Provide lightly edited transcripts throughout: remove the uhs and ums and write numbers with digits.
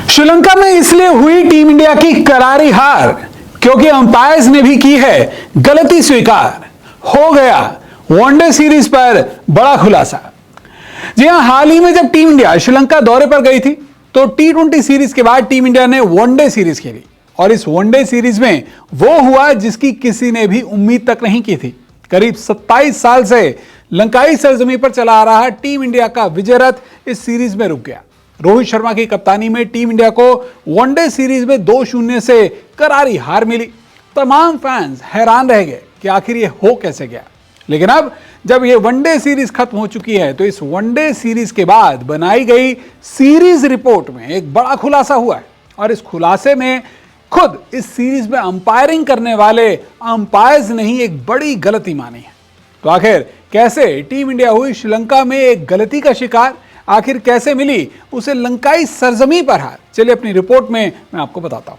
श्रीलंका में इसलिए हुई टीम इंडिया की करारी हार क्योंकि अंपायर्स ने भी की है गलती स्वीकार। हो गया वनडे सीरीज पर बड़ा खुलासा। जी हां, हाल ही में जब टीम इंडिया श्रीलंका दौरे पर गई थी तो T20 सीरीज के बाद टीम इंडिया ने वनडे सीरीज खेली और इस वनडे सीरीज में वो हुआ जिसकी किसी ने भी उम्मीद तक नहीं की थी। करीब 27 साल से लंकाई सरजमी पर चला आ रहा टीम इंडिया का विजय रथ इस सीरीज में रुक गया। रोहित शर्मा की कप्तानी में टीम इंडिया को वनडे सीरीज में 2-0 से करारी हार मिली। तमाम फैंस हैरान रह गए कि आखिर ये हो कैसे गया। लेकिन अब जब ये वनडे सीरीज खत्म हो चुकी है तो इस वनडे सीरीज के बाद बनाई गई सीरीज रिपोर्ट में एक बड़ा खुलासा हुआ है और इस खुलासे में खुद इस सीरीज में अंपायरिंग करने वाले अंपायर्स ने ही एक बड़ी गलती मानी है। तो आखिर कैसे टीम इंडिया हुई श्रीलंका में एक गलती का शिकार, आखिर कैसे मिली उसे लंकाई सरजमी पर हार, चलिए अपनी रिपोर्ट में मैं आपको बताता हूं।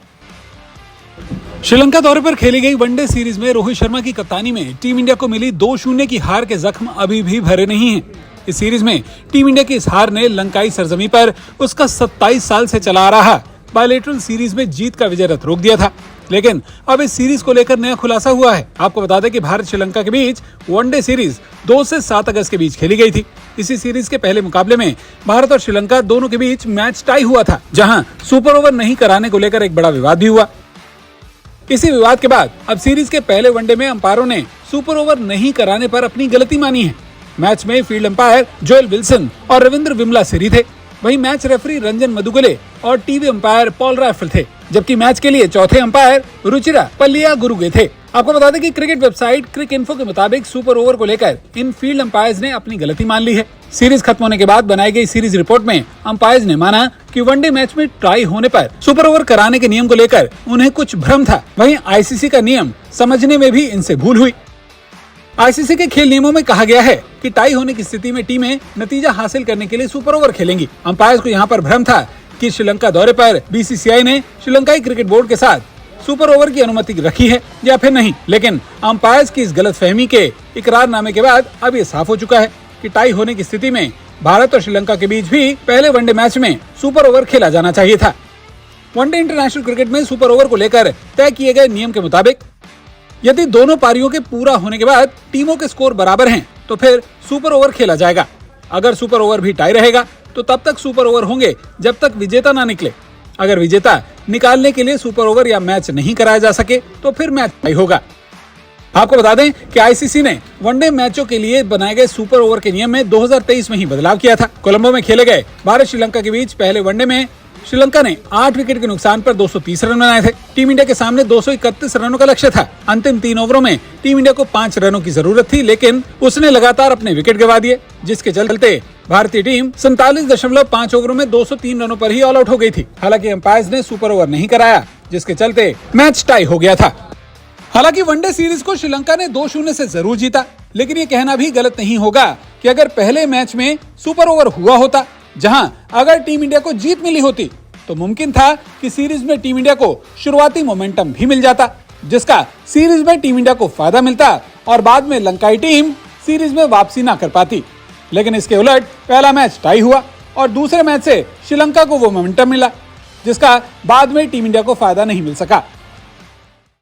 श्रीलंका दौरे पर खेली गई वनडे सीरीज में रोहित शर्मा की कप्तानी में टीम इंडिया को मिली 2-0 की हार के जख्म अभी भी भरे नहीं हैं। इस सीरीज में टीम इंडिया की इस हार ने लंकाई सरजमी पर उसका 27 साल से चला आ रहा बायलैटरल सीरीज में जीत का विजय रथ रोक दिया था। लेकिन अब इस सीरीज को लेकर नया खुलासा हुआ है। आपको बता दें कि भारत श्रीलंका के बीच वनडे सीरीज 2 से 7 अगस्त के बीच खेली गई थी। इसी सीरीज के पहले मुकाबले में भारत और श्रीलंका दोनों के बीच मैच टाई हुआ था, जहां सुपर ओवर नहीं कराने को लेकर एक बड़ा विवाद भी हुआ। इसी विवाद के बाद अब सीरीज के पहले वनडे में अंपायरों ने सुपर ओवर नहीं कराने पर अपनी गलती मानी है। मैच में फील्ड अंपायर जोएल विल्सन और रविंद्र विमलासिरी थे। वहीं मैच रेफरी रंजन मदुगले और टीवी अंपायर पॉल राफेल थे, जबकि मैच के लिए चौथे अंपायर रुचिरा पल्लिया गुरुगे थे। आपको बता दें कि क्रिकेट वेबसाइट क्रिक इन्फो के मुताबिक सुपर ओवर को लेकर इन फील्ड अंपायर्स ने अपनी गलती मान ली है। सीरीज खत्म होने के बाद बनाई गई सीरीज रिपोर्ट में अंपायर्स ने माना कि वनडे मैच में टाई होने पर सुपर ओवर कराने के नियम को लेकर उन्हें कुछ भ्रम था। वहीं आईसीसी का नियम समझने में भी इनसे भूल हुई। आईसीसी के खेल नियमों में कहा गया है कि टाई होने की स्थिति में टीमें नतीजा हासिल करने के लिए सुपर ओवर खेलेंगी। अंपायर्स को यहाँ पर भ्रम था कि श्रीलंका दौरे पर बीसीसीआई ने श्रीलंकाई क्रिकेट बोर्ड के साथ सुपर ओवर की अनुमति रखी है या फिर नहीं। लेकिन अंपायर्स की इस गलतफहमी के इकरारनामे के बाद अब ये साफ हो चुका है कि टाई होने की स्थिति में भारत और श्रीलंका के बीच भी पहले वनडे मैच में सुपर ओवर खेला जाना चाहिए था। वनडे इंटरनेशनल क्रिकेट में सुपर ओवर को लेकर तय किए गए नियम के मुताबिक यदि दोनों पारियों के पूरा होने के बाद टीमों के स्कोर बराबर हैं तो फिर सुपर ओवर खेला जाएगा। अगर सुपर ओवर भी टाई रहेगा तो तब तक सुपर ओवर होंगे जब तक विजेता ना निकले। अगर विजेता निकालने के लिए सुपर ओवर या मैच नहीं कराया जा सके तो फिर मैच टाई होगा। आपको बता दें कि आईसीसी ने वनडे मैचों के लिए बनाए गए सुपर ओवर के नियम में 2023 में ही बदलाव किया था। कोलंबो में खेले गए भारत श्रीलंका के बीच पहले वनडे में श्रीलंका ने 8 विकेट के नुकसान पर 230 रन बनाए थे। टीम इंडिया के सामने 231 रनों का लक्ष्य था। अंतिम 3 ओवरों में टीम इंडिया को 5 रनों की जरूरत थी, लेकिन उसने लगातार अपने विकेट गंवा दिए, जिसके चलते भारतीय टीम 47.5 ओवरों में 203 रनों पर ही ऑल आउट हो गई थी। हालांकि अंपायर्स ने सुपर ओवर नहीं कराया, जिसके चलते मैच टाई हो गया था। हालांकि वनडे सीरीज को श्रीलंका ने 2-0 से जरूर जीता, लेकिन ये कहना भी गलत नहीं होगा कि अगर पहले मैच में सुपर ओवर हुआ होता, जहां अगर टीम इंडिया को जीत मिली होती तो मुमकिन था कि सीरीज में टीम इंडिया को शुरुआती मोमेंटम भी मिल जाता, जिसका सीरीज में टीम इंडिया को फायदा मिलता और बाद में लंकाई टीम सीरीज में वापसी ना कर पाती। लेकिन इसके उलट पहला मैच टाई हुआ और दूसरे मैच से श्रीलंका को वो मोमेंटम मिला, जिसका बाद में टीम इंडिया को फायदा नहीं मिल सका।